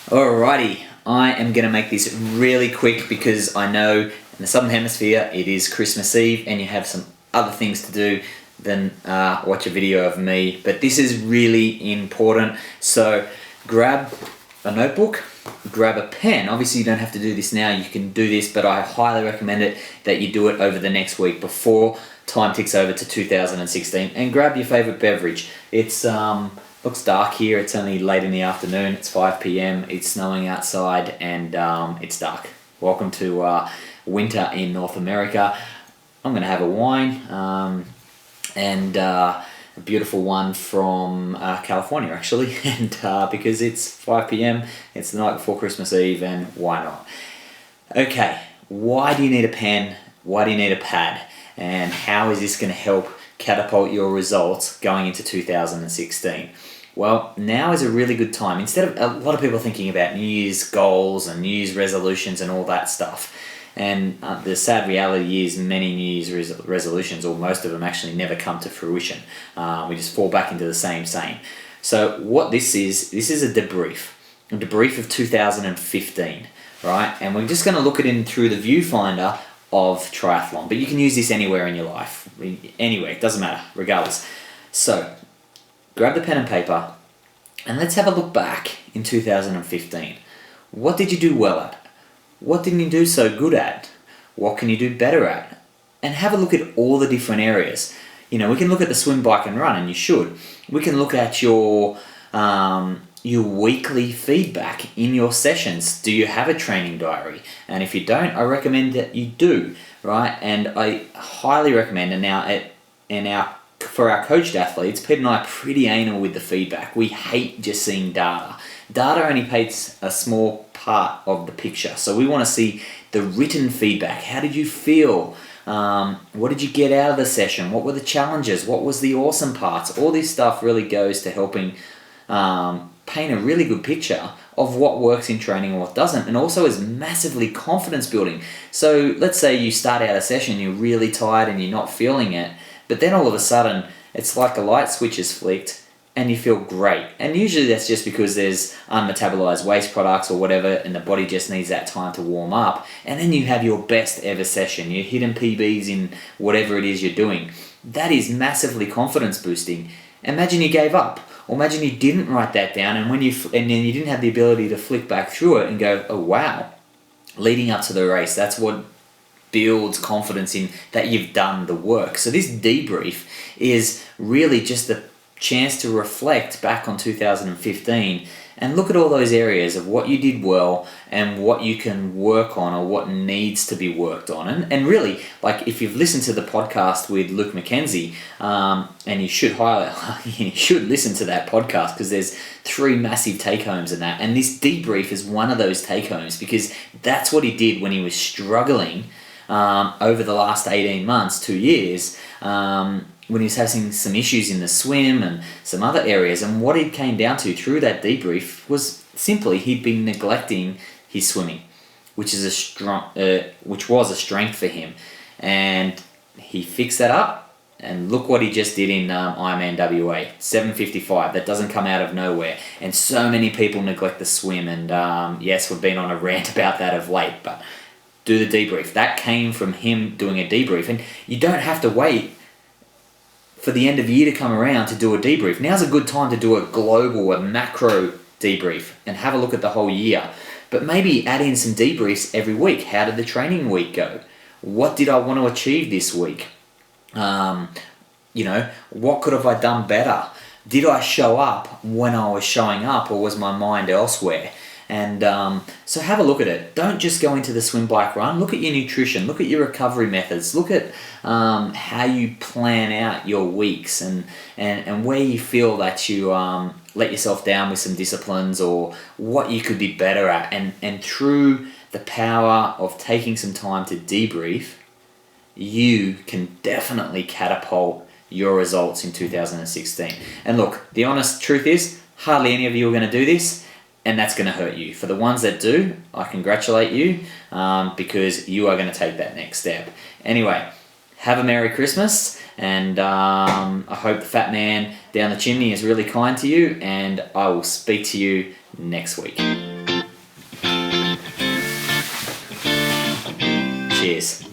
Alrighty, I am going to make this really quick because I know in the Southern Hemisphere it is Christmas Eve and you have some other things to do than watch a video of me, but this is really important. So grab a notebook, grab a pen. Obviously you don't have to do this now, you can do this, but I highly recommend it that you do it over the next week before time ticks over to 2016, and grab your favourite beverage. It's looks dark here, it's only late in the afternoon, it's 5 p.m, it's snowing outside and it's dark. Welcome to winter in North America. I'm going to have a wine and a beautiful one from California actually, and because it's 5 p.m, it's the night before Christmas Eve, and why not? Okay, why do you need a pen? Why do you need a pad? And how is this going to help catapult your results going into 2016? Well, now is a really good time. Instead of a lot of people thinking about New Year's goals and New Year's resolutions and all that stuff, and the sad reality is many New Year's resolutions, or most of them, actually never come to fruition. We just fall back into the same. So what this is a debrief of 2015, right? And we're just going to look at it through the viewfinder of triathlon, but you can use this anywhere in your life, anywhere, it doesn't matter, regardless. So grab the pen and paper and let's have a look back in 2015. What did you do well at? What didn't you do so good at? What can you do better at? And have a look at all the different areas. You know, we can look at the swim, bike and run, and you should. We can look at your weekly feedback in your sessions. Do you have a training diary? And if you don't, I recommend that you do, right? And I highly recommend, for our coached athletes, Pete and I are pretty anal with the feedback. We hate just seeing data. Data only paints a small part of the picture. So we want to see the written feedback. How did you feel? What did you get out of the session? What were the challenges? What was the awesome parts? All this stuff really goes to helping paint a really good picture of what works in training and what doesn't, and also is massively confidence building. So let's say you start out a session, you're really tired and you're not feeling it, but then all of a sudden it's like a light switch is flicked and you feel great. And usually that's just because there's unmetabolized waste products or whatever, and the body just needs that time to warm up, and then you have your best ever session. You're hitting PBs in whatever it is you're doing. That is massively confidence boosting. Imagine you gave up. Or imagine you didn't write that down, and then you didn't have the ability to flick back through it and go, oh wow, leading up to the race, that's what builds confidence in that you've done the work. So this debrief is really just a chance to reflect back on 2015 and look at all those areas of what you did well and what you can work on or what needs to be worked on. And really, like if you've listened to the podcast with Luke McKenzie, and you should listen to that podcast because there's 3 massive take-homes in that. And this debrief is one of those take-homes because that's what he did when he was struggling over the last 18 months, 2 years, when he was having some issues in the swim and some other areas. And what it came down to through that debrief was simply he'd been neglecting his swimming, which was a strength for him. And he fixed that up, and look what he just did in Ironman WA, 7:55. That doesn't come out of nowhere. And so many people neglect the swim, and yes, we've been on a rant about that of late, but do the debrief. That came from him doing a debrief, and you don't have to wait for the end of the year to come around to do a debrief. Now's a good time to do a global, a macro debrief and have a look at the whole year. But maybe add in some debriefs every week. How did the training week go? What did I want to achieve this week? What could have I done better? Did I show up when I was showing up, or was my mind elsewhere? And so have a look at it. Don't just go into the swim, bike, run. Look at your nutrition. Look at your recovery methods. Look at how you plan out your weeks and where you feel that you let yourself down with some disciplines, or what you could be better at. And through the power of taking some time to debrief, you can definitely catapult your results in 2016. And look, the honest truth is, hardly any of you are going to do this, and that's going to hurt you. For the ones that do, I congratulate you because you are going to take that next step. Anyway, have a Merry Christmas, and I hope the fat man down the chimney is really kind to you, and I will speak to you next week. Cheers.